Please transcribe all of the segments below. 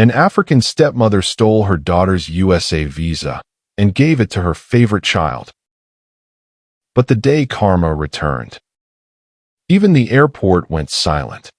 An African stepmother stole her daughter's USA visa and gave it to her favorite child. But the day karma returned, even the airport went silent.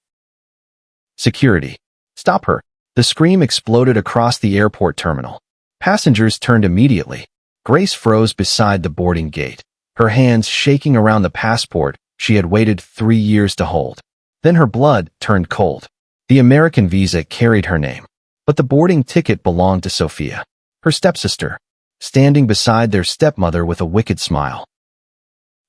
Security. Stop her. The scream exploded across the airport terminal. Passengers turned immediately. Grace froze beside the boarding gate, her hands shaking around the passport she had waited 3 years to hold. Then her blood turned cold. The American visa carried her name, but the boarding ticket belonged to Sophia, her stepsister, standing beside their stepmother with a wicked smile.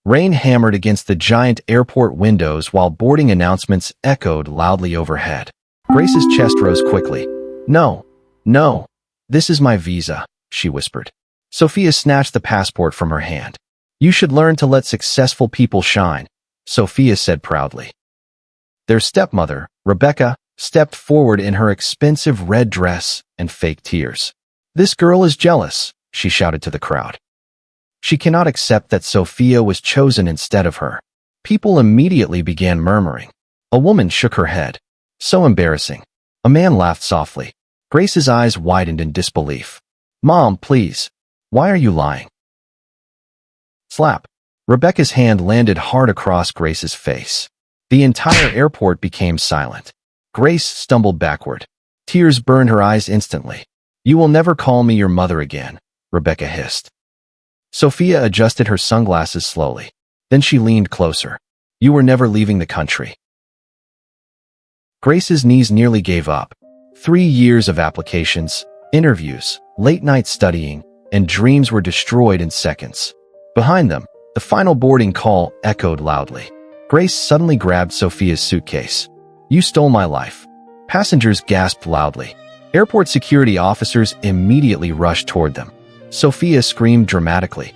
Rain hammered against the giant airport windows while boarding announcements echoed loudly overhead. Grace's chest rose quickly. No, no, this is my visa, she whispered. Sophia snatched the passport from her hand. You should learn to let successful people shine, Sophia said proudly. Their stepmother, Rebecca, stepped forward in her expensive red dress and fake tears. This girl is jealous, she shouted to the crowd. She cannot accept that Sophia was chosen instead of her. People immediately began murmuring. A woman shook her head. So embarrassing. A man laughed softly. Grace's eyes widened in disbelief. Mom, please. Why are you lying? Slap. Rebecca's hand landed hard across Grace's face. The entire airport became silent. Grace stumbled backward. Tears burned her eyes instantly. You will never call me your mother again, Rebecca hissed. Sophia adjusted her sunglasses slowly. Then she leaned closer. You were never leaving the country. Grace's knees nearly gave up. 3 years of applications, interviews, late-night studying, and dreams were destroyed in seconds. Behind them, the final boarding call echoed loudly. Grace suddenly grabbed Sophia's suitcase. You stole my life. Passengers gasped loudly. Airport security officers immediately rushed toward them. Sophia screamed dramatically.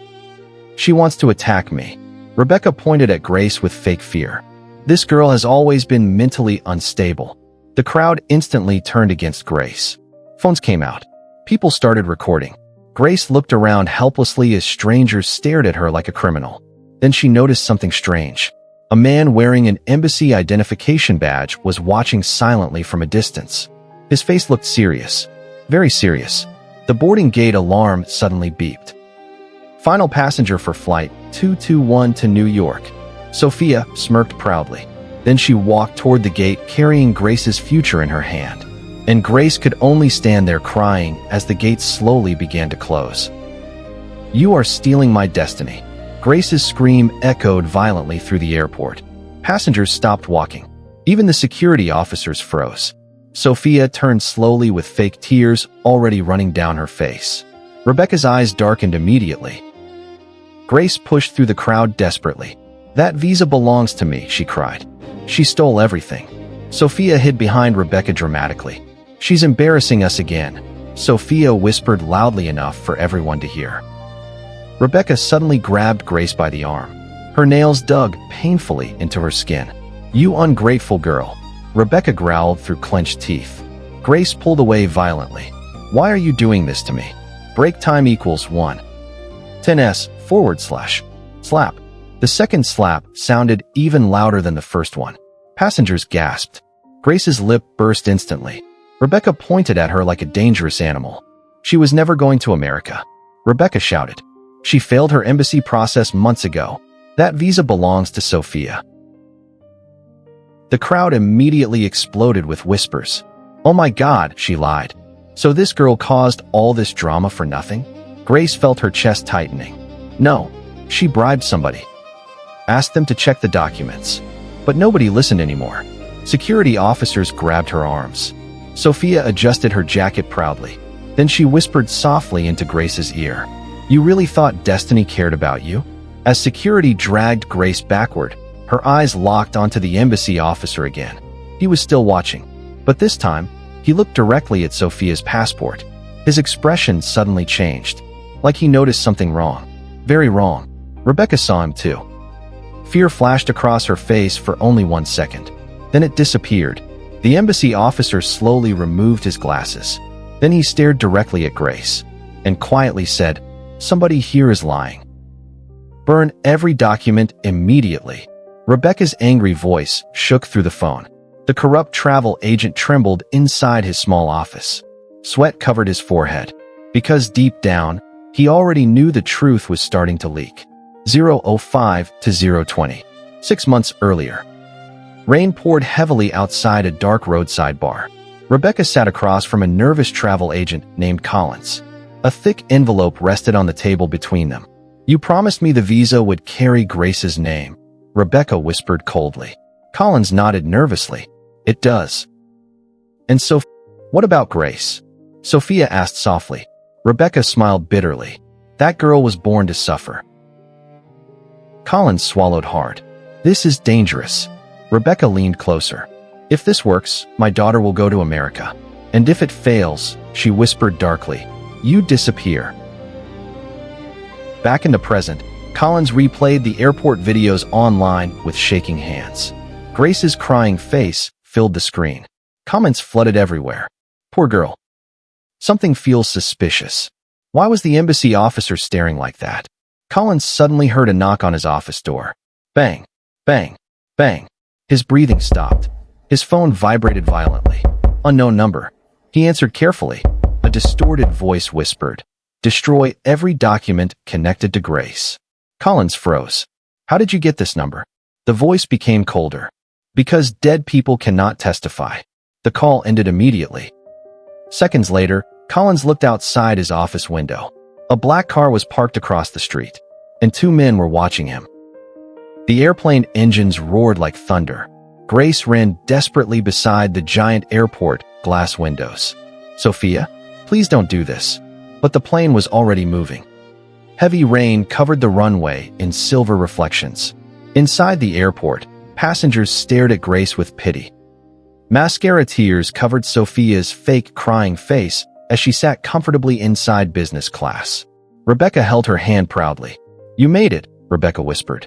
She wants to attack me. Rebecca pointed at Grace with fake fear. This girl has always been mentally unstable. The crowd instantly turned against Grace. Phones came out. People started recording. Grace looked around helplessly as strangers stared at her like a criminal. Then she noticed something strange. A man wearing an embassy identification badge was watching silently from a distance. His face looked serious. Very serious. The boarding gate alarm suddenly beeped. Final passenger for flight 221 to New York. Sophia smirked proudly. Then she walked toward the gate carrying Grace's future in her hand. And Grace could only stand there crying as the gate slowly began to close. You are stealing my destiny. Grace's scream echoed violently through the airport. Passengers stopped walking. Even the security officers froze. Sophia turned slowly with fake tears already running down her face. Rebecca's eyes darkened immediately. Grace pushed through the crowd desperately. That visa belongs to me, she cried. She stole everything. Sophia hid behind Rebecca dramatically. She's embarrassing us again, Sophia whispered loudly enough for everyone to hear. Rebecca suddenly grabbed Grace by the arm. Her nails dug painfully into her skin. You ungrateful girl. Rebecca growled through clenched teeth. Grace pulled away violently. Why are you doing this to me? Break time equals 1. 10s / slap. The second slap sounded even louder than the first one. Passengers gasped. Grace's lip burst instantly. Rebecca pointed at her like a dangerous animal. She was never going to America. Rebecca shouted. She failed her embassy process months ago. That visa belongs to Sophia. The crowd immediately exploded with whispers. Oh my God, she lied. So this girl caused all this drama for nothing? Grace felt her chest tightening. No, she bribed somebody. Asked them to check the documents. But nobody listened anymore. Security officers grabbed her arms. Sophia adjusted her jacket proudly. Then she whispered softly into Grace's ear. You really thought destiny cared about you? As security dragged Grace backward, her eyes locked onto the embassy officer again. He was still watching. But this time, he looked directly at Sophia's passport. His expression suddenly changed. Like he noticed something wrong. Very wrong. Rebecca saw him too. Fear flashed across her face for only 1 second. Then it disappeared. The embassy officer slowly removed his glasses. Then he stared directly at Grace and quietly said, Somebody here is lying. Burn every document immediately. Rebecca's angry voice shook through the phone. The corrupt travel agent trembled inside his small office. Sweat covered his forehead, because deep down, he already knew the truth was starting to leak. 0:05 to 0:20. 6 months earlier. Rain poured heavily outside a dark roadside bar. Rebecca sat across from a nervous travel agent named Collins. A thick envelope rested on the table between them. "You promised me the visa would carry Grace's name," Rebecca whispered coldly. Collins nodded nervously. "It does." "And so, what about Grace?" Sophia asked softly. Rebecca smiled bitterly. "That girl was born to suffer." Collins swallowed hard. "This is dangerous." Rebecca leaned closer. "If this works, my daughter will go to America. And if it fails," she whispered darkly, "you disappear." Back in the present, Collins replayed the airport videos online with shaking hands. Grace's crying face filled the screen. Comments flooded everywhere. "Poor girl. Something feels suspicious. Why was the embassy officer staring like that?" Collins suddenly heard a knock on his office door. Bang, bang, bang. His breathing stopped. His phone vibrated violently. Unknown number. He answered carefully. A distorted voice whispered, "Destroy every document connected to Grace." Collins froze. "How did you get this number?" The voice became colder. "Because dead people cannot testify." The call ended immediately. Seconds later, Collins looked outside his office window. A black car was parked across the street, and 2 men were watching him. The airplane engines roared like thunder. Grace ran desperately beside the giant airport glass windows. "Sophia, please don't do this." But the plane was already moving. Heavy rain covered the runway in silver reflections. Inside the airport, passengers stared at Grace with pity. Mascara tears covered Sophia's fake crying face as she sat comfortably inside business class. Rebecca held her hand proudly. "You made it," Rebecca whispered.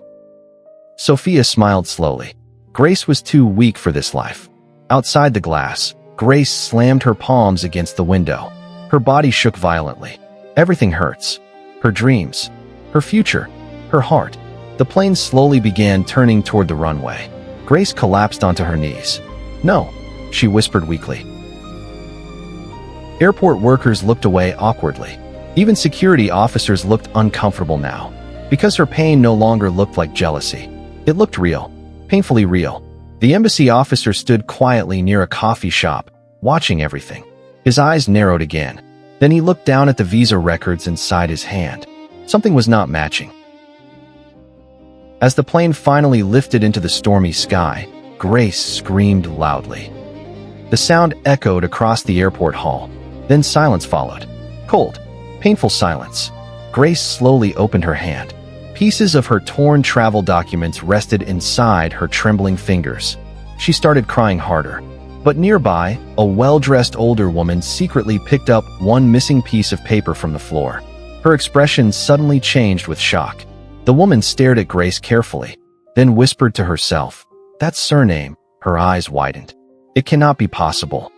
Sophia smiled slowly. Grace was too weak for this life. Outside the glass, Grace slammed her palms against the window. Her body shook violently. Everything hurts. Her dreams, her future, her heart. The plane slowly began turning toward the runway. Grace collapsed onto her knees. "No," she whispered weakly. Airport workers looked away awkwardly. Even security officers looked uncomfortable now, because her pain no longer looked like jealousy. It looked real, painfully real. The embassy officer stood quietly near a coffee shop, watching everything. His eyes narrowed again. Then he looked down at the visa records inside his hand. Something was not matching. As the plane finally lifted into the stormy sky, Grace screamed loudly. The sound echoed across the airport hall. Then silence followed. Cold, painful silence. Grace slowly opened her hand. Pieces of her torn travel documents rested inside her trembling fingers. She started crying harder. But nearby, a well-dressed older woman secretly picked up one missing piece of paper from the floor. Her expression suddenly changed with shock. The woman stared at Grace carefully, then whispered to herself, "That surname." Her eyes widened. "It cannot be possible.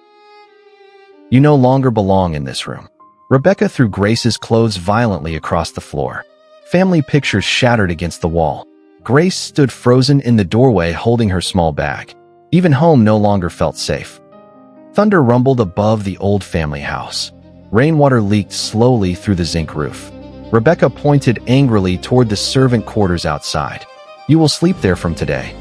You no longer belong in this room." Rebecca threw Grace's clothes violently across the floor. Family pictures shattered against the wall. Grace stood frozen in the doorway holding her small bag. Even home no longer felt safe. Thunder rumbled above the old family house. Rainwater leaked slowly through the zinc roof. Rebecca pointed angrily toward the servant quarters outside. "You will sleep there from today."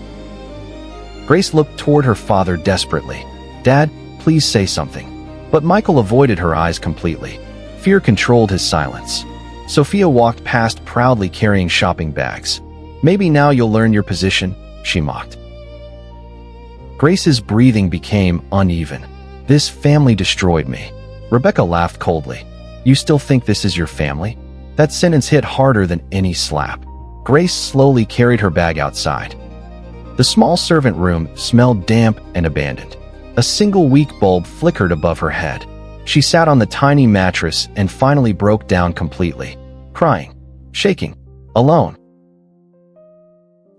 Grace looked toward her father desperately. "Dad, please say something." But Michael avoided her eyes completely. Fear controlled his silence. Sophia walked past proudly carrying shopping bags. "Maybe now you'll learn your position," she mocked. Grace's breathing became uneven. "This family destroyed me." Rebecca laughed coldly. "You still think this is your family?" That sentence hit harder than any slap. Grace slowly carried her bag outside. The small servant room smelled damp and abandoned. A single weak bulb flickered above her head. She sat on the tiny mattress and finally broke down completely, crying, shaking, alone.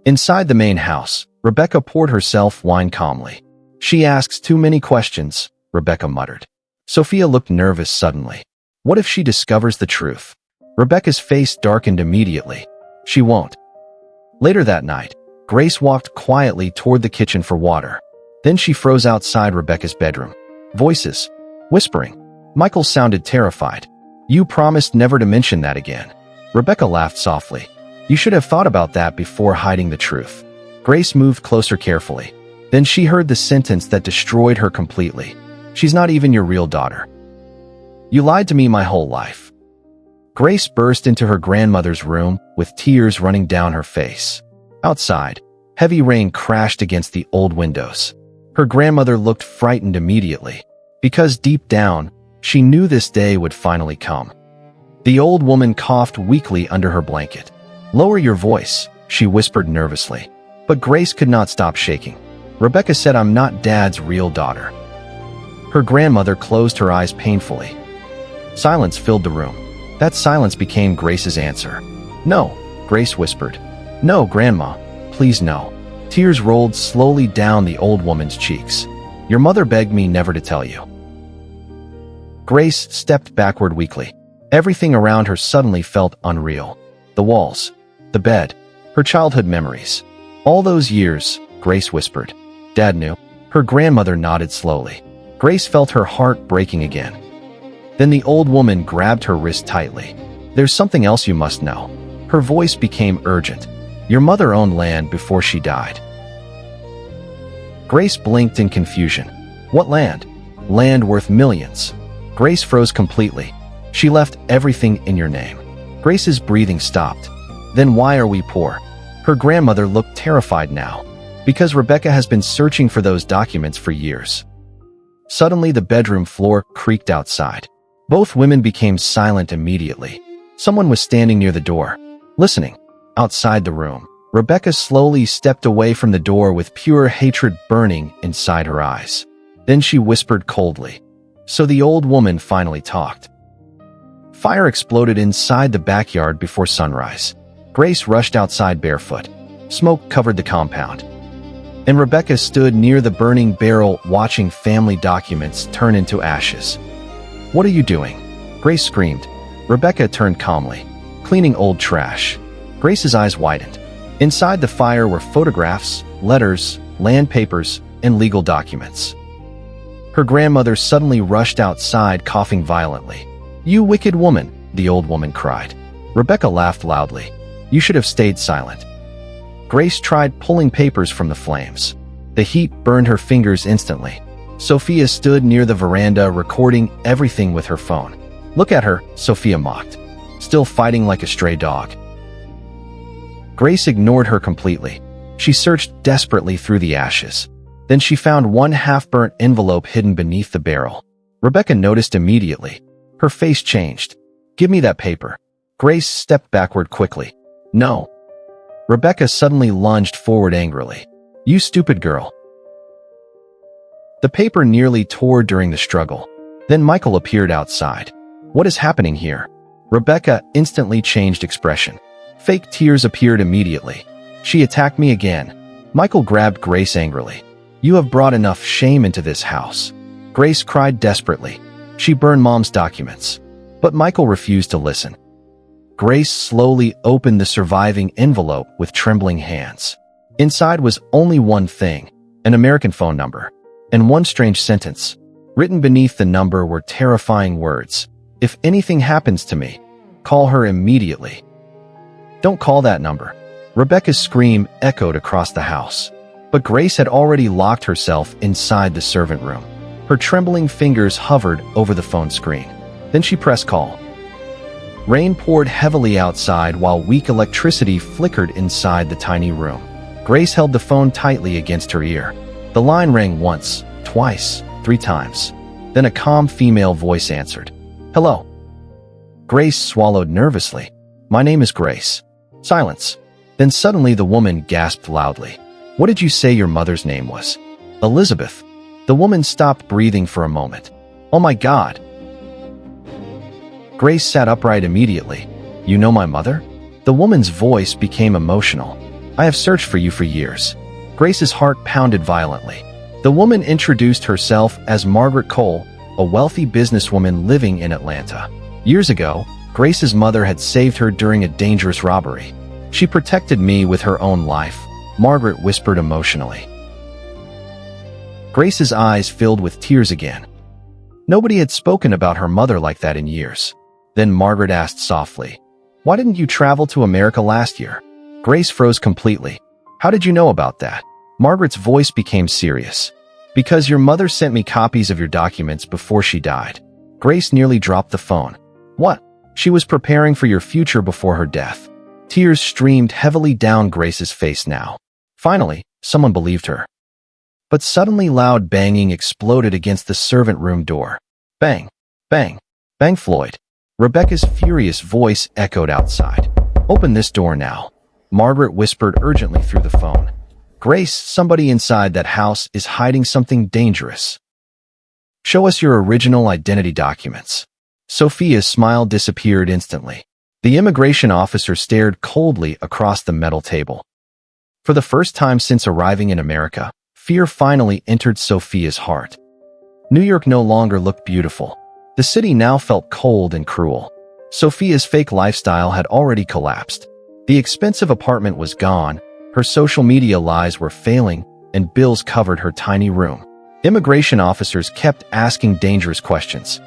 Inside the main house, Rebecca poured herself wine calmly. "She asks too many questions," Rebecca muttered. Sophia looked nervous suddenly. What if she discovers the truth? Rebecca's face darkened immediately. She won't. Later that night, Grace walked quietly toward the kitchen for water. Then she froze outside Rebecca's bedroom. Voices. Whispering. Michael sounded terrified. "You promised never to mention that again." Rebecca laughed softly. "You should have thought about that before hiding the truth." Grace moved closer carefully. Then she heard the sentence that destroyed her completely. "She's not even your real daughter. You lied to me my whole life." Grace burst into her grandmother's room with tears running down her face. Outside, heavy rain crashed against the old windows. Her grandmother looked frightened immediately, because deep down, she knew this day would finally come. The old woman coughed weakly under her blanket. "Lower your voice," she whispered nervously. But Grace could not stop shaking. "Rebecca said I'm not Dad's real daughter." Her grandmother closed her eyes painfully. Silence filled the room. That silence became Grace's answer. "No," Grace whispered. "No, Grandma. Please no." Tears rolled slowly down the old woman's cheeks. "Your mother begged me never to tell you." Grace stepped backward weakly. Everything around her suddenly felt unreal. The walls, the bed, her childhood memories. "All those years," Grace whispered. "Dad knew." Her grandmother nodded slowly. Grace felt her heart breaking again. Then the old woman grabbed her wrist tightly. "There's something else you must know." Her voice became urgent. "Your mother owned land before she died." Grace blinked in confusion. "What land?" "Land worth millions." Grace froze completely. "She left everything in your name." Grace's breathing stopped. "Then why are we poor?" Her grandmother looked terrified now. "Because Rebecca has been searching for those documents for years." Suddenly, the bedroom floor creaked outside. Both women became silent immediately. Someone was standing near the door, listening. Outside the room, Rebecca slowly stepped away from the door with pure hatred burning inside her eyes. Then she whispered coldly. So the old woman finally talked. Fire exploded inside the backyard before sunrise. Grace rushed outside barefoot. Smoke covered the compound. And Rebecca stood near the burning barrel watching family documents turn into ashes. "What are you doing?" Grace screamed. Rebecca turned calmly, cleaning old trash. Grace's eyes widened. Inside the fire were photographs, letters, land papers, and legal documents. Her grandmother suddenly rushed outside, coughing violently. "You wicked woman," the old woman cried. Rebecca laughed loudly. "You should have stayed silent." Grace tried pulling papers from the flames. The heat burned her fingers instantly. Sophia stood near the veranda recording everything with her phone. "Look at her," Sophia mocked. "Still fighting like a stray dog." Grace ignored her completely. She searched desperately through the ashes. Then she found one half-burnt envelope hidden beneath the barrel. Rebecca noticed immediately. Her face changed. "Give me that paper." Grace stepped backward quickly. "No." Rebecca suddenly lunged forward angrily. "You stupid girl." The paper nearly tore during the struggle. Then Michael appeared outside. "What is happening here?" Rebecca instantly changed expression. Fake tears appeared immediately. "She attacked me again." Michael grabbed Grace angrily. "You have brought enough shame into this house." Grace cried desperately. She burned Mom's documents. But Michael refused to listen. Grace slowly opened the surviving envelope with trembling hands. Inside was only one thing, an American phone number, and one strange sentence. Written beneath the number were terrifying words. "If anything happens to me, call her immediately." "Don't call that number." Rebecca's scream echoed across the house. But Grace had already locked herself inside the servant room. Her trembling fingers hovered over the phone screen. Then she pressed call. Rain poured heavily outside while weak electricity flickered inside the tiny room. Grace held the phone tightly against her ear. The line rang once, twice, 3 times. Then a calm female voice answered. "Hello." Grace swallowed nervously. "My name is Grace." Silence. Then suddenly the woman gasped loudly. "What did you say your mother's name was?" "Elizabeth." The woman stopped breathing for a moment. "Oh my God." Grace sat upright immediately. "You know my mother?" The woman's voice became emotional. "I have searched for you for years." Grace's heart pounded violently. The woman introduced herself as Margaret Cole, a wealthy businesswoman living in Atlanta. Years ago, Grace's mother had saved her during a dangerous robbery. "She protected me with her own life," Margaret whispered emotionally. Grace's eyes filled with tears again. Nobody had spoken about her mother like that in years. Then Margaret asked softly, "Why didn't you travel to America last year?" Grace froze completely. "How did you know about that?" Margaret's voice became serious. "Because your mother sent me copies of your documents before she died." Grace nearly dropped the phone. "What?" "She was preparing for your future before her death." Tears streamed heavily down Grace's face now. Finally, someone believed her. But suddenly loud banging exploded against the servant room door. Bang, bang, bang. Floyd. Rebecca's furious voice echoed outside. "Open this door now," Margaret whispered urgently through the phone. "Grace, somebody inside that house is hiding something dangerous. Show us your original identity documents." Sophia's smile disappeared instantly. The immigration officer stared coldly across the metal table. For the first time since arriving in America, fear finally entered Sophia's heart. New York no longer looked beautiful. The city now felt cold and cruel. Sophia's fake lifestyle had already collapsed. The expensive apartment was gone, her social media lies were failing, and bills covered her tiny room. Immigration officers kept asking dangerous questions.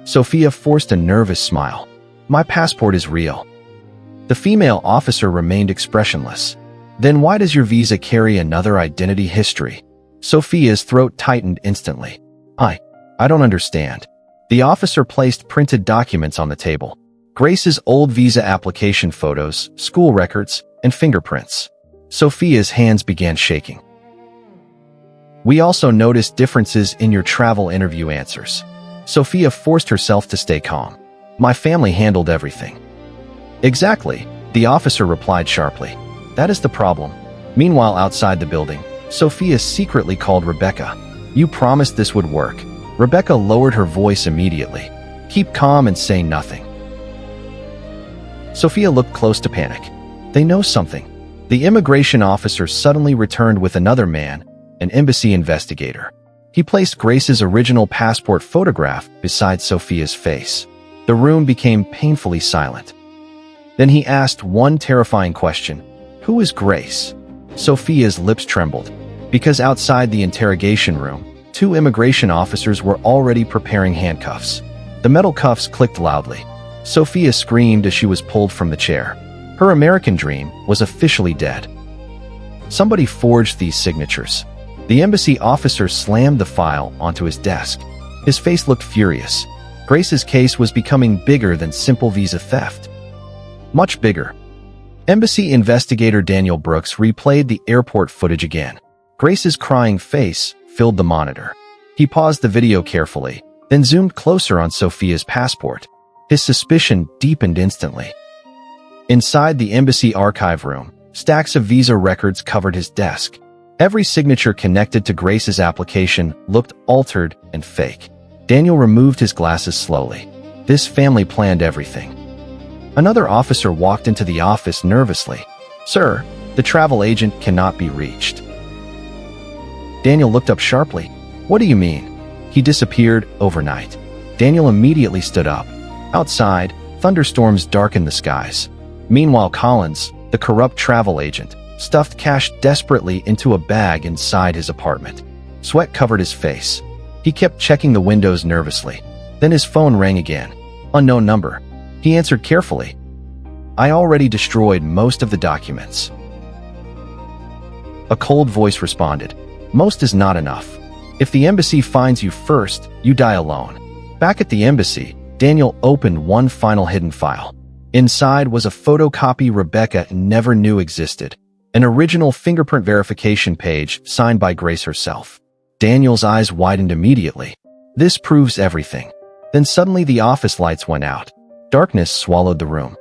Sophia forced a nervous smile. "My passport is real." The female officer remained expressionless. "Then why does your visa carry another identity history?" Sophia's throat tightened instantly. I don't understand." The officer placed printed documents on the table. Grace's old visa application photos, school records, and fingerprints. Sophia's hands began shaking. "We also noticed differences in your travel interview answers." Sophia forced herself to stay calm. "My family handled everything." "Exactly," the officer replied sharply. "That is the problem." Meanwhile, outside the building, Sophia secretly called Rebecca. "You promised this would work." Rebecca lowered her voice immediately. "Keep calm and say nothing." Sophia looked close to panic. "They know something." The immigration officer suddenly returned with another man, an embassy investigator. He placed Grace's original passport photograph beside Sophia's face. The room became painfully silent. Then he asked one terrifying question. "Who is Grace?" Sophia's lips trembled. Because outside the interrogation room, 2 immigration officers were already preparing handcuffs. The metal cuffs clicked loudly. Sophia screamed as she was pulled from the chair. Her American dream was officially dead. Somebody forged these signatures. The embassy officer slammed the file onto his desk. His face looked furious. Grace's case was becoming bigger than simple visa theft. Much bigger. Embassy investigator Daniel Brooks replayed the airport footage again. Grace's crying face filled the monitor. He paused the video carefully, then zoomed closer on Sophia's passport. His suspicion deepened instantly. Inside the embassy archive room, stacks of visa records covered his desk. Every signature connected to Grace's application looked altered and fake. Daniel removed his glasses slowly. This family planned everything. Another officer walked into the office nervously. "Sir, the travel agent cannot be reached." Daniel looked up sharply. "What do you mean?" "He disappeared overnight." Daniel immediately stood up. Outside, thunderstorms darkened the skies. Meanwhile, Collins, the corrupt travel agent, stuffed cash desperately into a bag inside his apartment. Sweat covered his face. He kept checking the windows nervously. Then his phone rang again. Unknown number. He answered carefully. "I already destroyed most of the documents." A cold voice responded. "Most is not enough. If the embassy finds you first, you die alone." Back at the embassy, Daniel opened one final hidden file. Inside was a photocopy Rebecca never knew existed, an original fingerprint verification page signed by Grace herself. Daniel's eyes widened immediately. This proves everything. Then suddenly the office lights went out. Darkness swallowed the room.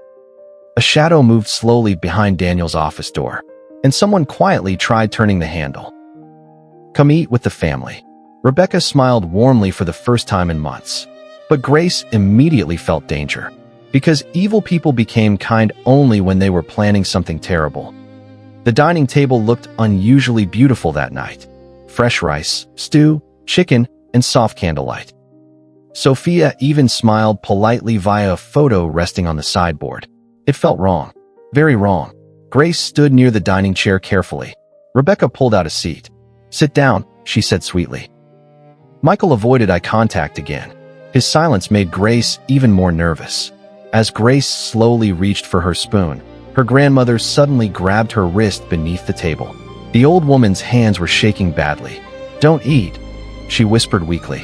A shadow moved slowly behind Daniel's office door, and someone quietly tried turning the handle. "Come eat with the family." Rebecca smiled warmly for the first time in months. But Grace immediately felt danger, because evil people became kind only when they were planning something terrible. The dining table looked unusually beautiful that night. Fresh rice, stew, chicken, and soft candlelight. Sophia even smiled politely via a photo resting on the sideboard. It felt wrong. Very wrong. Grace stood near the dining chair carefully. Rebecca pulled out a seat. "Sit down," she said sweetly. Michael avoided eye contact again. His silence made Grace even more nervous. As Grace slowly reached for her spoon, her grandmother suddenly grabbed her wrist beneath the table. The old woman's hands were shaking badly. "Don't eat," she whispered weakly.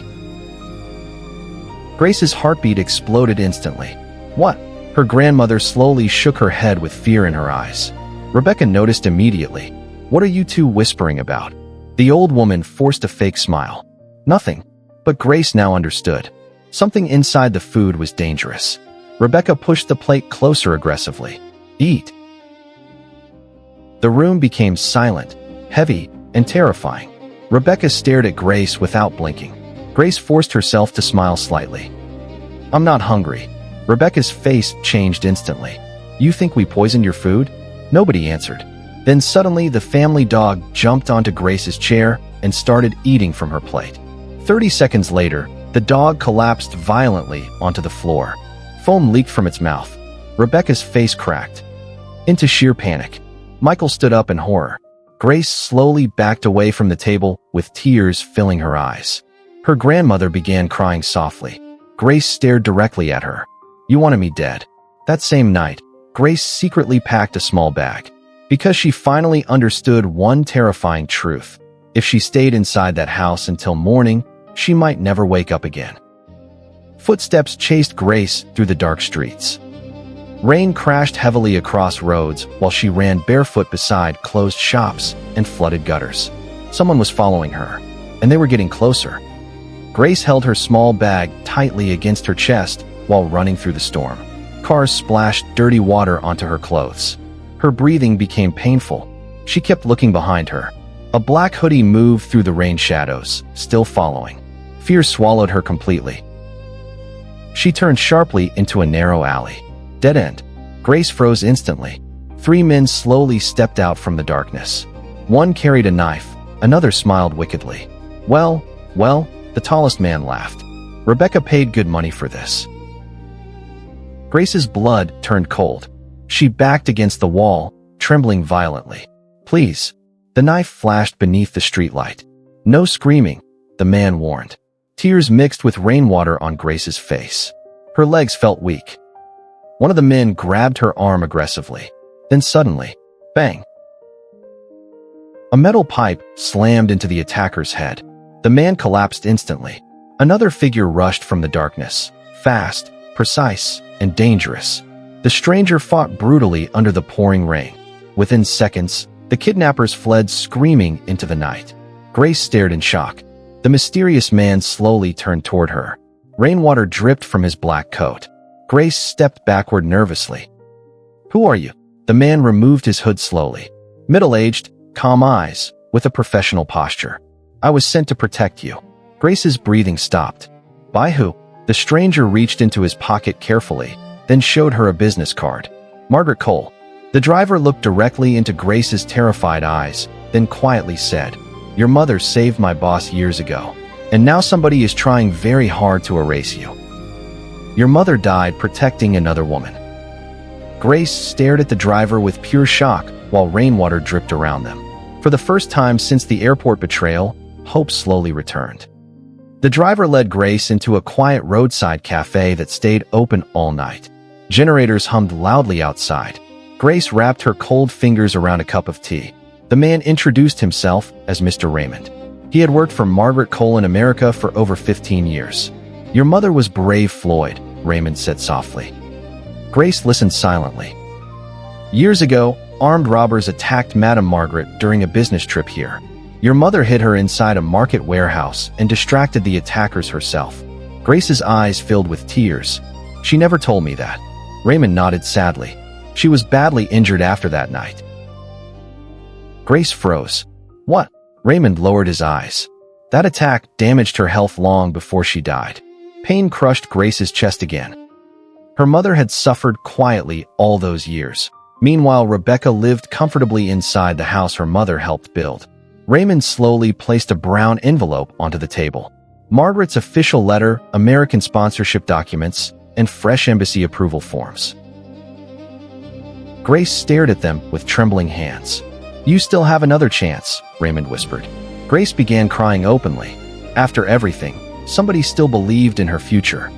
Grace's heartbeat exploded instantly. "What?" Her grandmother slowly shook her head with fear in her eyes. Rebecca noticed immediately. "What are you two whispering about?" The old woman forced a fake smile. "Nothing." But Grace now understood. Something inside the food was dangerous. Rebecca pushed the plate closer aggressively. "Eat." The room became silent, heavy, and terrifying. Rebecca stared at Grace without blinking. Grace forced herself to smile slightly. "I'm not hungry." Rebecca's face changed instantly. "You think we poisoned your food?" Nobody answered. Then suddenly the family dog jumped onto Grace's chair and started eating from her plate. 30 seconds later, the dog collapsed violently onto the floor. Foam leaked from its mouth. Rebecca's face cracked. Into sheer panic, Michael stood up in horror. Grace slowly backed away from the table with tears filling her eyes. Her grandmother began crying softly. Grace stared directly at her. "You wanted me dead." That same night, Grace secretly packed a small bag. Because she finally understood one terrifying truth. If she stayed inside that house until morning, she might never wake up again. Footsteps chased Grace through the dark streets. Rain crashed heavily across roads while she ran barefoot beside closed shops and flooded gutters. Someone was following her, and they were getting closer. Grace held her small bag tightly against her chest while running through the storm. Cars splashed dirty water onto her clothes. Her breathing became painful. She kept looking behind her. A black hoodie moved through the rain shadows, still following. Fear swallowed her completely. She turned sharply into a narrow alley. Dead end. Grace froze instantly. 3 men slowly stepped out from the darkness. One carried a knife, another smiled wickedly. Well, the tallest man laughed. Rebecca paid good money for this. Grace's blood turned cold. She backed against the wall, trembling violently. "Please." The knife flashed beneath the streetlight. "No screaming," the man warned. Tears mixed with rainwater on Grace's face. Her legs felt weak. One of the men grabbed her arm aggressively. Then suddenly, bang! A metal pipe slammed into the attacker's head. The man collapsed instantly. Another figure rushed from the darkness, fast, precise, and dangerous. The stranger fought brutally under the pouring rain. Within seconds, the kidnappers fled screaming into the night. Grace stared in shock. The mysterious man slowly turned toward her. Rainwater dripped from his black coat. Grace stepped backward nervously. "Who are you?" The man removed his hood slowly. Middle-aged, calm eyes, with a professional posture. "I was sent to protect you." Grace's breathing stopped. "By who?" The stranger reached into his pocket carefully, then showed her a business card. "Margaret Cole." The driver looked directly into Grace's terrified eyes, then quietly said, "Your mother saved my boss years ago, and now somebody is trying very hard to erase you. Your mother died protecting another woman." Grace stared at the driver with pure shock while rainwater dripped around them. For the first time since the airport betrayal, hope slowly returned. The driver led Grace into a quiet roadside cafe that stayed open all night. Generators hummed loudly outside. Grace wrapped her cold fingers around a cup of tea. The man introduced himself as Mr. Raymond. He had worked for Margaret Cole in America for over 15 years. "Your mother was brave, Floyd," Raymond said softly. Grace listened silently. "Years ago, armed robbers attacked Madame Margaret during a business trip here. Your mother hid her inside a market warehouse and distracted the attackers herself." Grace's eyes filled with tears. "She never told me that." Raymond nodded sadly. "She was badly injured after that night." Grace froze. "What?" Raymond lowered his eyes. "That attack damaged her health long before she died." Pain crushed Grace's chest again. Her mother had suffered quietly all those years. Meanwhile, Rebecca lived comfortably inside the house her mother helped build. Raymond slowly placed a brown envelope onto the table. Margaret's official letter, American sponsorship documents, and fresh embassy approval forms. Grace stared at them with trembling hands. "You still have another chance," Raymond whispered. Grace began crying openly. After everything, somebody still believed in her future.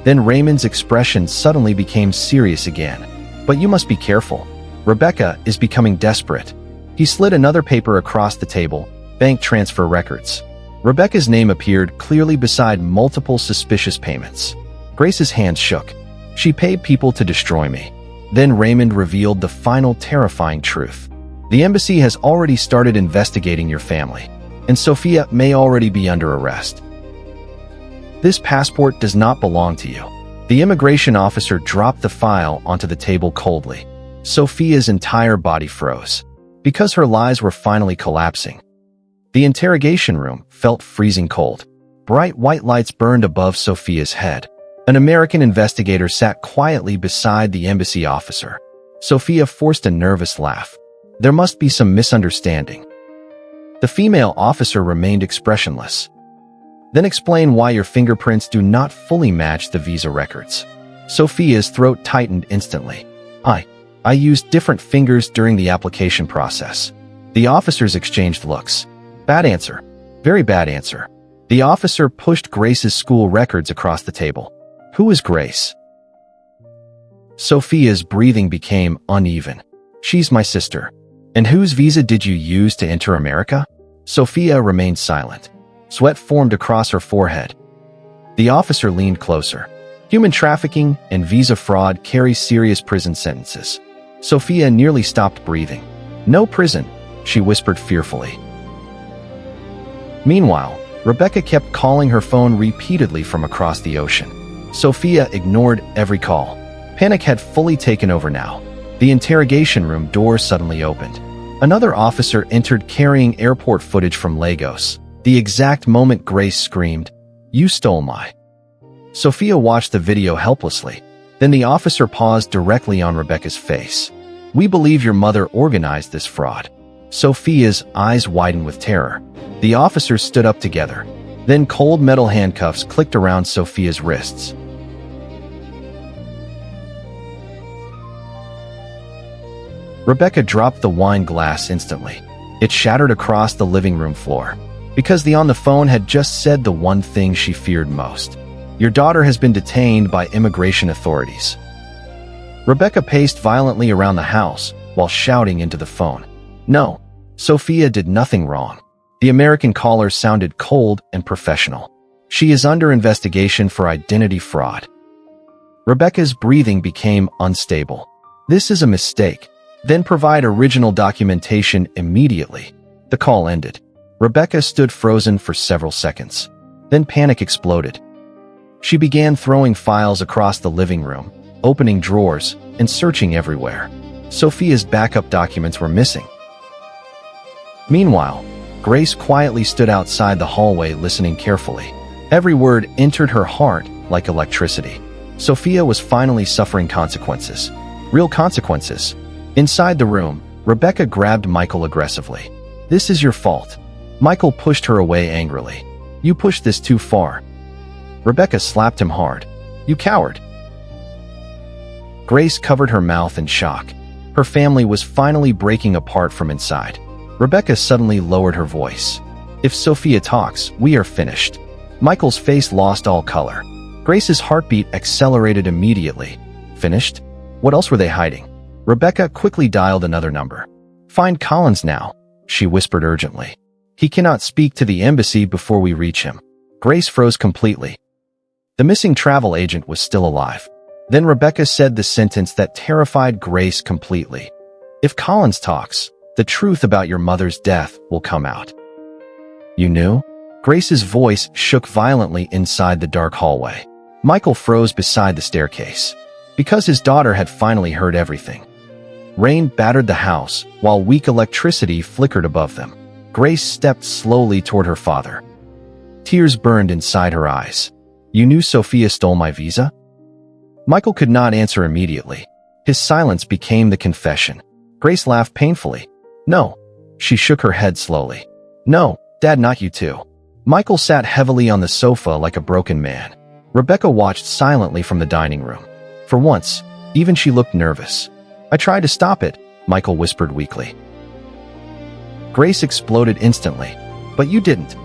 Then Raymond's expression suddenly became serious again. But you must be careful. Rebecca is becoming desperate. He slid another paper across the table, bank transfer records. Rebecca's name appeared clearly beside multiple suspicious payments. Grace's hands shook. She paid people to destroy me. Then Raymond revealed the final terrifying truth. The embassy has already started investigating your family, and Sophia may already be under arrest. This passport does not belong to you. The immigration officer dropped the file onto the table coldly. Sophia's entire body froze, because her lies were finally collapsing. The interrogation room felt freezing cold. Bright white lights burned above Sophia's head. An American investigator sat quietly beside the embassy officer. Sophia forced a nervous laugh. There must be some misunderstanding. The female officer remained expressionless. Then explain why your fingerprints do not fully match the visa records. Sophia's throat tightened instantly. I used different fingers during the application process. The officers exchanged looks. Bad answer. Very bad answer. The officer pushed Grace's school records across the table. Who is Grace? Sophia's breathing became uneven. She's my sister. And whose visa did you use to enter America? Sophia remained silent. Sweat formed across her forehead. The officer leaned closer. Human trafficking and visa fraud carry serious prison sentences. Sophia nearly stopped breathing. No prison, she whispered fearfully. Meanwhile, Rebecca kept calling her phone repeatedly from across the ocean. Sophia ignored every call. Panic had fully taken over now. The interrogation room door suddenly opened. Another officer entered carrying airport footage from Lagos. The exact moment Grace screamed, "You stole my..." Sophia watched the video helplessly. Then the officer paused directly on Rebecca's face. "We believe your mother organized this fraud." Sophia's eyes widened with terror. The officers stood up together. Then cold metal handcuffs clicked around Sophia's wrists. Rebecca dropped the wine glass instantly. It shattered across the living room floor. Because the on the phone had just said the one thing she feared most. Your daughter has been detained by immigration authorities. Rebecca paced violently around the house while shouting into the phone. No, Sophia did nothing wrong. The American caller sounded cold and professional. She is under investigation for identity fraud. Rebecca's breathing became unstable. This is a mistake. Then provide original documentation immediately. The call ended. Rebecca stood frozen for several seconds. Then panic exploded. She began throwing files across the living room, opening drawers, and searching everywhere. Sophia's backup documents were missing. Meanwhile, Grace quietly stood outside the hallway listening carefully. Every word entered her heart like electricity. Sophia was finally suffering consequences. Real consequences. Inside the room, Rebecca grabbed Michael aggressively. "This is your fault." Michael pushed her away angrily. "You pushed this too far." Rebecca slapped him hard. "You coward." Grace covered her mouth in shock. Her family was finally breaking apart from inside. Rebecca suddenly lowered her voice. "If Sophia talks, we are finished." Michael's face lost all color. Grace's heartbeat accelerated immediately. Finished? What else were they hiding? Rebecca quickly dialed another number. "Find Collins now," she whispered urgently. "He cannot speak to the embassy before we reach him." Grace froze completely. The missing travel agent was still alive. Then Rebecca said the sentence that terrified Grace completely. "If Collins talks, the truth about your mother's death will come out." "You knew?" Grace's voice shook violently inside the dark hallway. Michael froze beside the staircase. Because his daughter had finally heard everything. Rain battered the house, while weak electricity flickered above them. Grace stepped slowly toward her father. Tears burned inside her eyes. "You knew Sophia stole my visa?" Michael could not answer immediately. His silence became the confession. Grace laughed painfully. "No." She shook her head slowly. "No, Dad, not you too." Michael sat heavily on the sofa like a broken man. Rebecca watched silently from the dining room. For once, even she looked nervous. "I tried to stop it," Michael whispered weakly. Grace exploded instantly. But you didn't.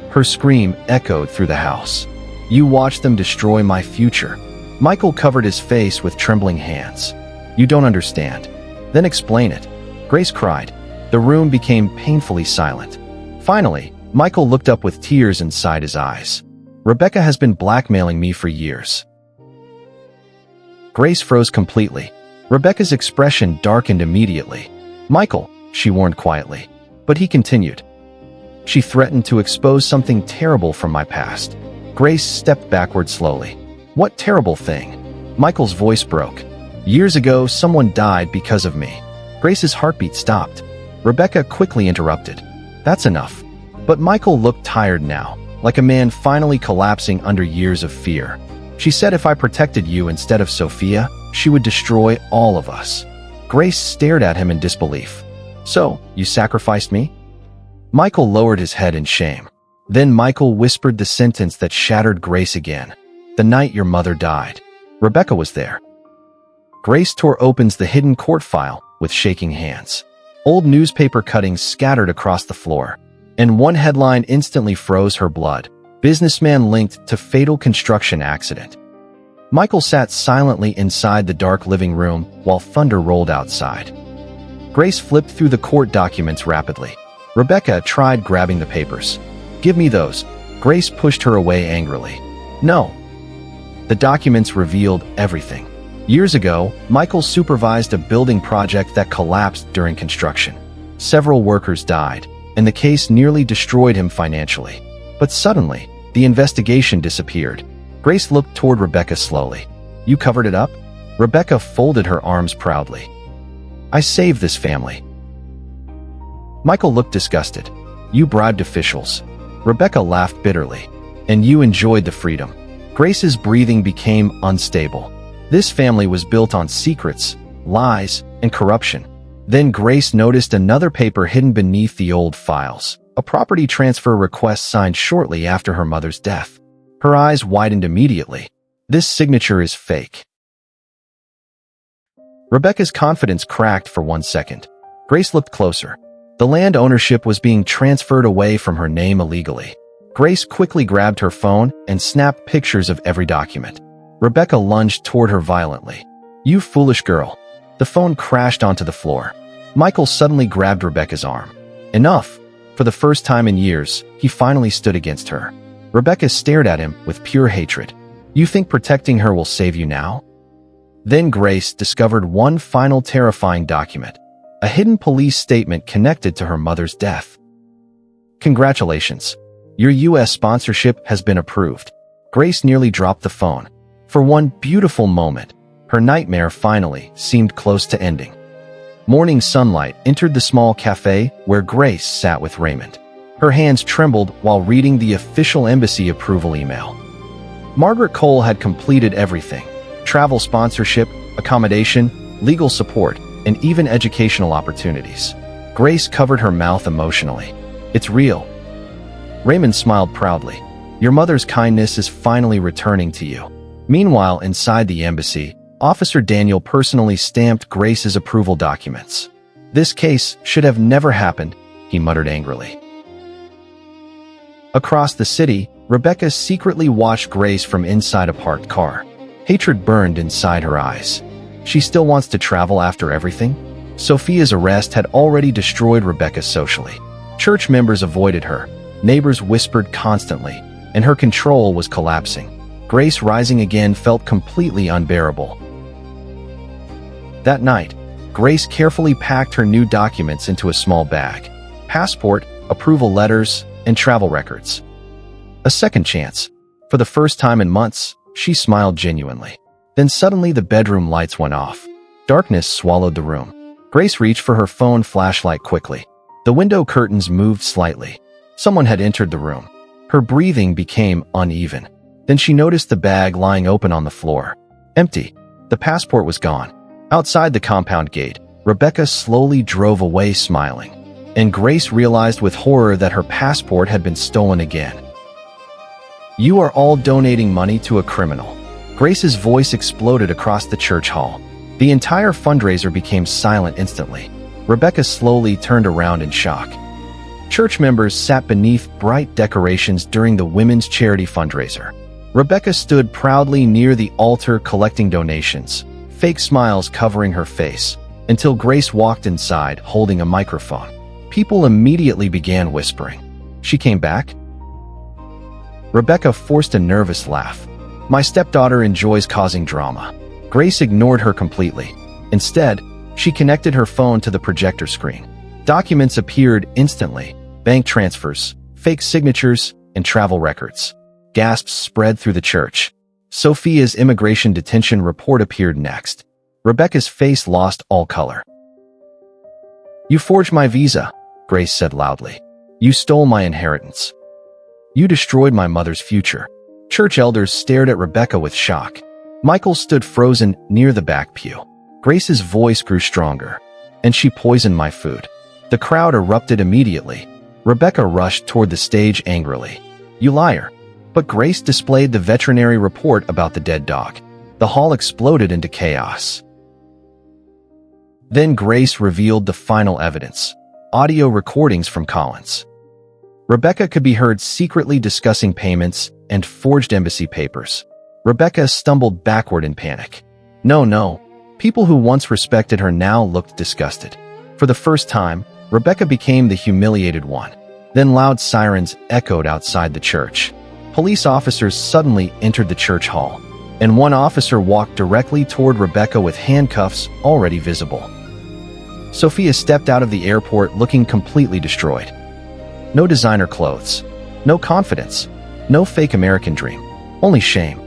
Her scream echoed through the house. You watched them destroy my future. Michael covered his face with trembling hands. You don't understand. Then explain it. Grace cried. The room became painfully silent. Finally, Michael looked up with tears inside his eyes. Rebecca has been blackmailing me for years. Grace froze completely. Rebecca's expression darkened immediately. Michael, she warned quietly. But he continued. She threatened to expose something terrible from my past. Grace stepped backward slowly. What terrible thing? Michael's voice broke. Years ago, someone died because of me. Grace's heartbeat stopped. Rebecca quickly interrupted. That's enough. But Michael looked tired now, like a man finally collapsing under years of fear. She said if I protected you instead of Sophia, she would destroy all of us. Grace stared at him in disbelief. So, you sacrificed me? Michael lowered his head in shame. Then Michael whispered the sentence that shattered Grace again. The night your mother died. Rebecca was there. Grace tore open the hidden court file with shaking hands. Old newspaper cuttings scattered across the floor, and one headline instantly froze her blood. Businessman linked to fatal construction accident. Michael sat silently inside the dark living room while thunder rolled outside. Grace flipped through the court documents rapidly. Rebecca tried grabbing the papers. Give me those. Grace pushed her away angrily. No. The documents revealed everything. Years ago, Michael supervised a building project that collapsed during construction. Several workers died, and the case nearly destroyed him financially. But suddenly, the investigation disappeared. Grace looked toward Rebecca slowly. You covered it up? Rebecca folded her arms proudly. I saved this family. Michael looked disgusted. You bribed officials. Rebecca laughed bitterly. And you enjoyed the freedom. Grace's breathing became unstable. This family was built on secrets, lies, and corruption. Then Grace noticed another paper hidden beneath the old files, a property transfer request signed shortly after her mother's death. Her eyes widened immediately. This signature is fake. Rebecca's confidence cracked for 1 second. Grace looked closer. The land ownership was being transferred away from her name illegally. Grace quickly grabbed her phone and snapped pictures of every document. Rebecca lunged toward her violently. You foolish girl. The phone crashed onto the floor. Michael suddenly grabbed Rebecca's arm. Enough. For the first time in years, he finally stood against her. Rebecca stared at him with pure hatred. You think protecting her will save you now? Then Grace discovered one final terrifying document, a hidden police statement connected to her mother's death. Congratulations. Your U.S. sponsorship has been approved. Grace nearly dropped the phone. For one beautiful moment, her nightmare finally seemed close to ending. Morning sunlight entered the small cafe where Grace sat with Raymond. Her hands trembled while reading the official embassy approval email. Margaret Cole had completed everything: travel sponsorship, accommodation, legal support, and even educational opportunities. Grace covered her mouth emotionally. It's real. Raymond smiled proudly. Your mother's kindness is finally returning to you. Meanwhile, inside the embassy, Officer Daniel personally stamped Grace's approval documents. This case should have never happened, he muttered angrily. Across the city, Rebecca secretly watched Grace from inside a parked car. Hatred burned inside her eyes. She still wants to travel after everything? Sophia's arrest had already destroyed Rebecca socially. Church members avoided her, neighbors whispered constantly, and her control was collapsing. Grace rising again felt completely unbearable. That night, Grace carefully packed her new documents into a small bag: passport, approval letters, and travel records. A second chance. For the first time in months, she smiled genuinely. Then suddenly the bedroom lights went off. Darkness swallowed the room. Grace reached for her phone flashlight quickly. The window curtains moved slightly. Someone had entered the room. Her breathing became uneven. Then she noticed the bag lying open on the floor. Empty. The passport was gone. Outside the compound gate, Rebecca slowly drove away smiling. And Grace realized with horror that her passport had been stolen again. You are all donating money to a criminal. Grace's voice exploded across the church hall. The entire fundraiser became silent instantly. Rebecca slowly turned around in shock. Church members sat beneath bright decorations during the women's charity fundraiser. Rebecca stood proudly near the altar collecting donations, fake smiles covering her face, until Grace walked inside holding a microphone. People immediately began whispering. "She came back?" Rebecca forced a nervous laugh. "My stepdaughter enjoys causing drama." Grace ignored her completely. Instead, she connected her phone to the projector screen. Documents appeared instantly: bank transfers, fake signatures, and travel records. Gasps spread through the church. Sophia's immigration detention report appeared next. Rebecca's face lost all color. "You forged my visa," Grace said loudly. "You stole my inheritance. You destroyed my mother's future." Church elders stared at Rebecca with shock. Michael stood frozen near the back pew. Grace's voice grew stronger. "And she poisoned my food." The crowd erupted immediately. Rebecca rushed toward the stage angrily. "You liar." But Grace displayed the veterinary report about the dead dog. The hall exploded into chaos. Then Grace revealed the final evidence: audio recordings from Collins. Rebecca could be heard secretly discussing payments and forged embassy papers. Rebecca stumbled backward in panic. No. People who once respected her now looked disgusted. For the first time, Rebecca became the humiliated one. Then loud sirens echoed outside the church. Police officers suddenly entered the church hall, and one officer walked directly toward Rebecca with handcuffs already visible. Sophia stepped out of the airport looking completely destroyed. No designer clothes, no confidence, no fake American dream, only shame.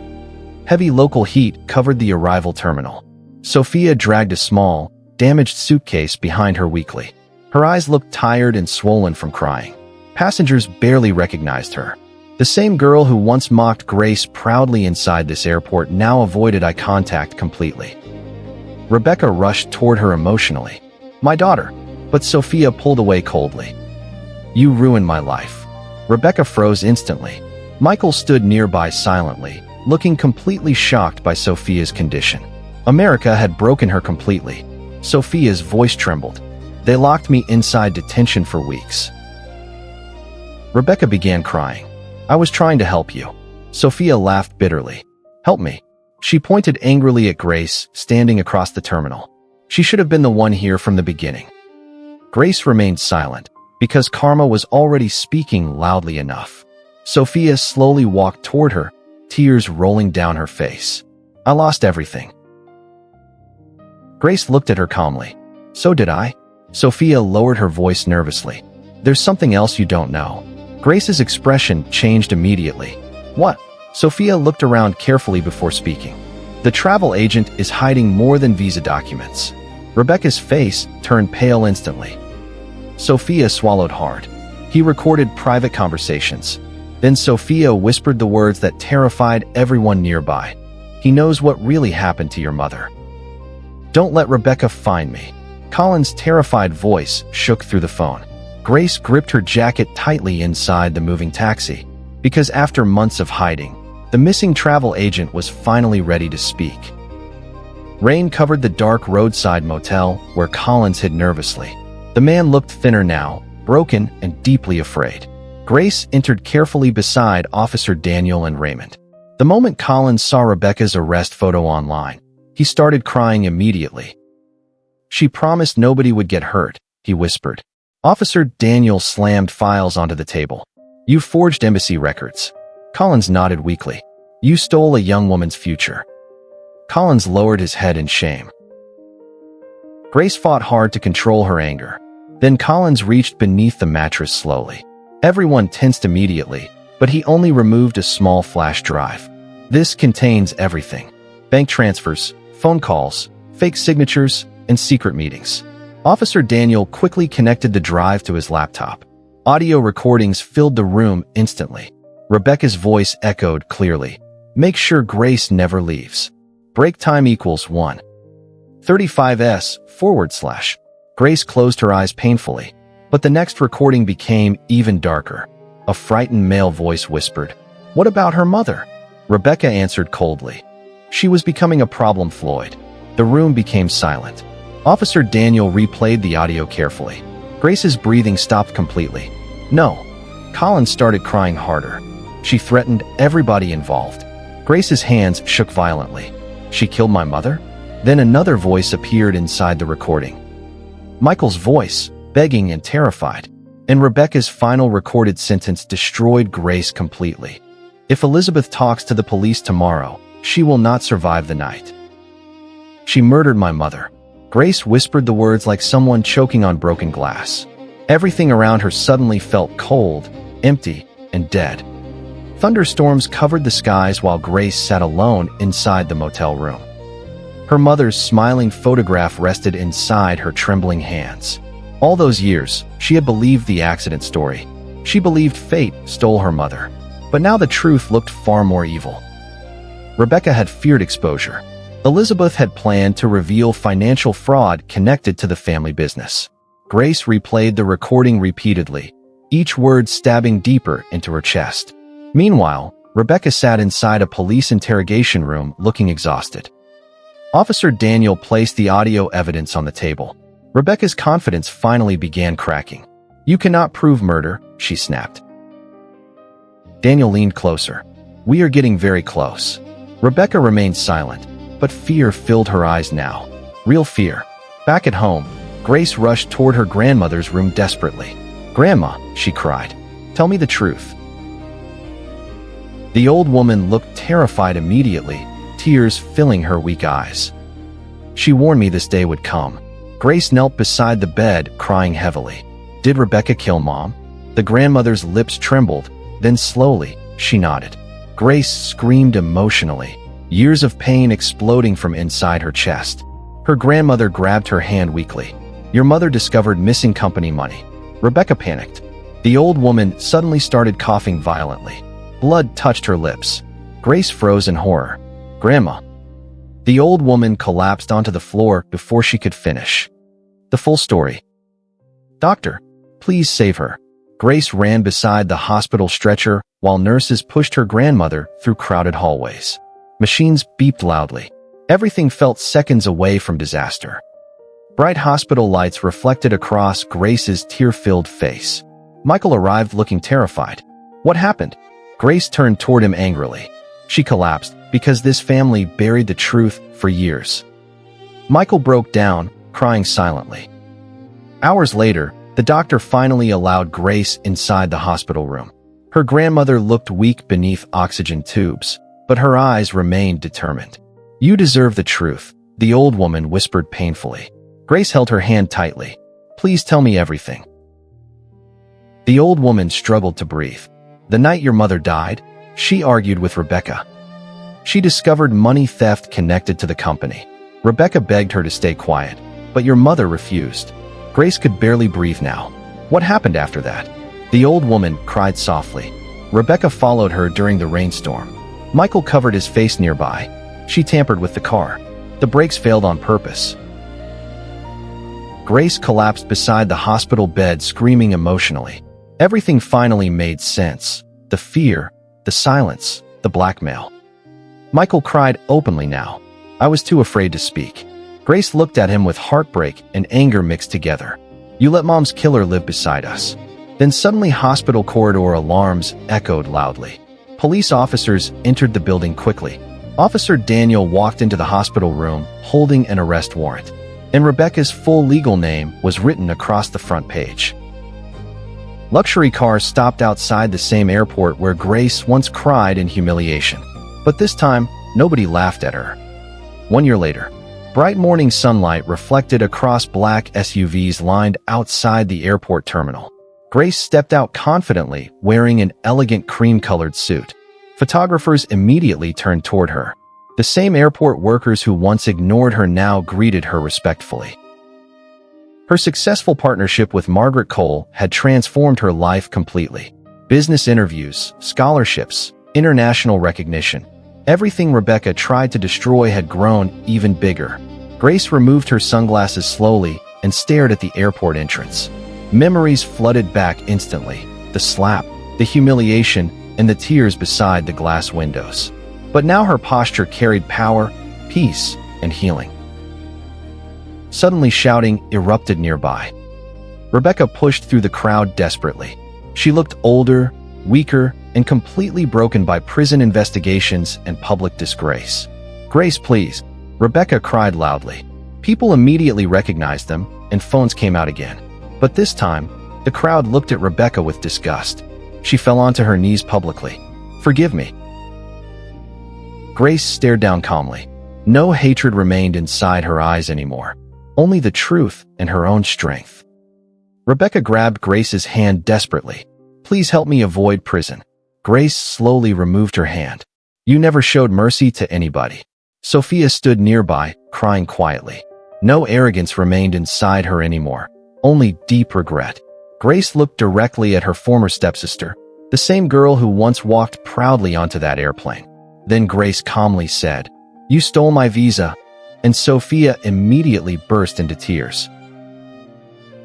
Heavy local heat covered the arrival terminal. Sophia dragged a small, damaged suitcase behind her weakly. Her eyes looked tired and swollen from crying. Passengers barely recognized her. The same girl who once mocked Grace proudly inside this airport now avoided eye contact completely. Rebecca rushed toward her emotionally. "My daughter," but Sophia pulled away coldly. "You ruined my life." Rebecca froze instantly. Michael stood nearby silently, looking completely shocked by Sophia's condition. America had broken her completely. Sophia's voice trembled. "They locked me inside detention for weeks." Rebecca began crying. "I was trying to help you." Sophia laughed bitterly. "Help me." She pointed angrily at Grace, standing across the terminal. She should have been the one here from the beginning. Grace remained silent, because karma was already speaking loudly enough. Sophia slowly walked toward her, tears rolling down her face. "I lost everything." Grace looked at her calmly. "So did I." Sophia lowered her voice nervously. "There's something else you don't know." Grace's expression changed immediately. "What?" Sophia looked around carefully before speaking. "The travel agent is hiding more than visa documents." Rebecca's face turned pale instantly. Sophia swallowed hard. "He recorded private conversations." Then Sophia whispered the words that terrified everyone nearby. "He knows what really happened to your mother." "Don't let Rebecca find me." Colin's terrified voice shook through the phone. Grace gripped her jacket tightly inside the moving taxi, because after months of hiding, the missing travel agent was finally ready to speak. Rain covered the dark roadside motel where Collins hid nervously. The man looked thinner now, broken and deeply afraid. Grace entered carefully beside Officer Daniel and Raymond. The moment Collins saw Rebecca's arrest photo online, he started crying immediately. "She promised nobody would get hurt," he whispered. Officer Daniel slammed files onto the table. "You forged embassy records." Collins nodded weakly. "You stole a young woman's future." Collins lowered his head in shame. Grace fought hard to control her anger. Then Collins reached beneath the mattress slowly. Everyone tensed immediately, but he only removed a small flash drive. "This contains everything. Bank transfers, phone calls, fake signatures, and secret meetings." Officer Daniel quickly connected the drive to his laptop. Audio recordings filled the room instantly. Rebecca's voice echoed clearly. "Make sure Grace never leaves. Break time equals 1:35s/" Grace closed her eyes painfully, but the next recording became even darker. A frightened male voice whispered, "What about her mother?" Rebecca answered coldly. "She was becoming a problem, Floyd." The room became silent. Officer Daniel replayed the audio carefully. Grace's breathing stopped completely. No. Colin started crying harder. She threatened everybody involved. Grace's hands shook violently. She killed my mother? Then another voice appeared inside the recording. Michael's voice, begging and terrified. And Rebecca's final recorded sentence destroyed Grace completely. If Elizabeth talks to the police tomorrow, she will not survive the night. She murdered my mother. Grace whispered the words like someone choking on broken glass. Everything around her suddenly felt cold, empty, and dead. Thunderstorms covered the skies while Grace sat alone inside the motel room. Her mother's smiling photograph rested inside her trembling hands. All those years, she had believed the accident story. She believed fate stole her mother. But now the truth looked far more evil. Rebecca had feared exposure. Elizabeth had planned to reveal financial fraud connected to the family business. Grace replayed the recording repeatedly, each word stabbing deeper into her chest. Meanwhile, Rebecca sat inside a police interrogation room looking exhausted. Officer Daniel placed the audio evidence on the table. Rebecca's confidence finally began cracking. "You cannot prove murder," she snapped. Daniel leaned closer. "We are getting very close." Rebecca remained silent, but fear filled her eyes now. Real fear. Back at home, Grace rushed toward her grandmother's room desperately. "Grandma," she cried, "tell me the truth." The old woman looked terrified immediately, tears filling her weak eyes. "She warned me this day would come." Grace knelt beside the bed, crying heavily. "Did Rebecca kill Mom?" The grandmother's lips trembled, then slowly, she nodded. Grace screamed emotionally, years of pain exploding from inside her chest. Her grandmother grabbed her hand weakly. "Your mother discovered missing company money." Rebecca panicked. The old woman suddenly started coughing violently. Blood touched her lips. Grace froze in horror. "Grandma." The old woman collapsed onto the floor before she could finish. The full story. "Doctor, please save her." Grace ran beside the hospital stretcher while nurses pushed her grandmother through crowded hallways. Machines beeped loudly. Everything felt seconds away from disaster. Bright hospital lights reflected across Grace's tear-filled face. Michael arrived looking terrified. "What happened?" Grace turned toward him angrily. She collapsed because this family buried the truth for years. Michael broke down, crying silently. Hours later, the doctor finally allowed Grace inside the hospital room. Her grandmother looked weak beneath oxygen tubes, but her eyes remained determined. "You deserve the truth," the old woman whispered painfully. Grace held her hand tightly. "Please tell me everything." The old woman struggled to breathe. "The night your mother died," she argued with Rebecca. "She discovered money theft connected to the company. Rebecca begged her to stay quiet, but your mother refused." Grace could barely breathe now. "What happened after that?" The old woman cried softly. "Rebecca followed her during the rainstorm. Michael covered his face nearby. She tampered with the car. The brakes failed on purpose." Grace collapsed beside the hospital bed, screaming emotionally. Everything finally made sense. The fear, the silence, the blackmail. Michael cried openly now. "I was too afraid to speak." Grace looked at him with heartbreak and anger mixed together. "You let Mom's killer live beside us." Then suddenly hospital corridor alarms echoed loudly. Police officers entered the building quickly. Officer Daniel walked into the hospital room holding an arrest warrant, and Rebecca's full legal name was written across the front page. Luxury cars stopped outside the same airport where Grace once cried in humiliation. But this time, nobody laughed at her. 1 year later, bright morning sunlight reflected across black SUVs lined outside the airport terminal. Grace stepped out confidently, wearing an elegant cream-colored suit. Photographers immediately turned toward her. The same airport workers who once ignored her now greeted her respectfully. Her successful partnership with Margaret Cole had transformed her life completely. Business interviews, scholarships, international recognition. Everything Rebecca tried to destroy had grown even bigger. Grace removed her sunglasses slowly and stared at the airport entrance. Memories flooded back instantly. The slap, the humiliation, and the tears beside the glass windows. But now her posture carried power, peace, and healing. Suddenly shouting erupted nearby. Rebecca pushed through the crowd desperately. She looked older, weaker, and completely broken by prison investigations and public disgrace. "Grace, please," Rebecca cried loudly. People immediately recognized them, and phones came out again. But this time, the crowd looked at Rebecca with disgust. She fell onto her knees publicly. "Forgive me." Grace stared down calmly. No hatred remained inside her eyes anymore, only the truth and her own strength. Rebecca grabbed Grace's hand desperately. "Please help me avoid prison." Grace slowly removed her hand. "You never showed mercy to anybody." Sophia stood nearby, crying quietly. No arrogance remained inside her anymore, only deep regret. Grace looked directly at her former stepsister, the same girl who once walked proudly onto that airplane. Then Grace calmly said, "You stole my visa," and Sophia immediately burst into tears.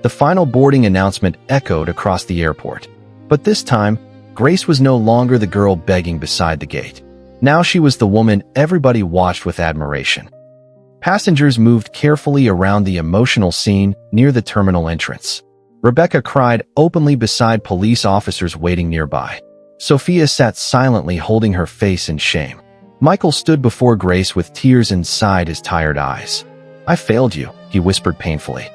The final boarding announcement echoed across the airport. But this time, Grace was no longer the girl begging beside the gate. Now she was the woman everybody watched with admiration. Passengers moved carefully around the emotional scene near the terminal entrance. Rebecca cried openly beside police officers waiting nearby. Sophia sat silently holding her face in shame. Michael stood before Grace with tears inside his tired eyes. "I failed you," he whispered painfully.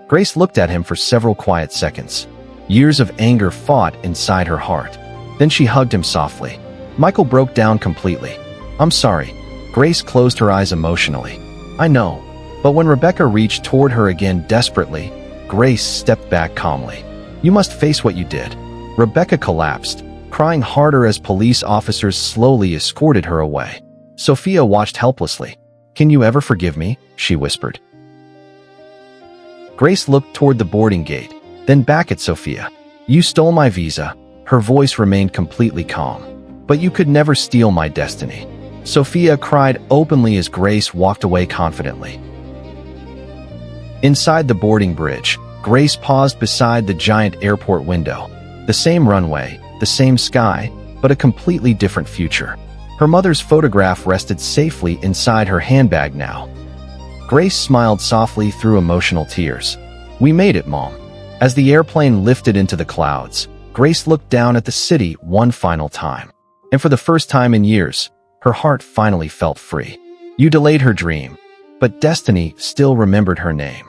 Grace looked at him for several quiet seconds. Years of anger fought inside her heart. Then she hugged him softly. Michael broke down completely. "I'm sorry." Grace closed her eyes emotionally. "I know." But when Rebecca reached toward her again desperately, Grace stepped back calmly. "You must face what you did." Rebecca collapsed, crying harder as police officers slowly escorted her away. Sophia watched helplessly. "Can you ever forgive me?" she whispered. Grace looked toward the boarding gate, then back at Sophia. "You stole my visa." Her voice remained completely calm. "But you could never steal my destiny." Sophia cried openly as Grace walked away confidently. Inside the boarding bridge, Grace paused beside the giant airport window. The same runway, the same sky, but a completely different future. Her mother's photograph rested safely inside her handbag now. Grace smiled softly through emotional tears. "We made it, Mom." As the airplane lifted into the clouds, Grace looked down at the city one final time. And for the first time in years, her heart finally felt free. You delayed her dream, but destiny still remembered her name.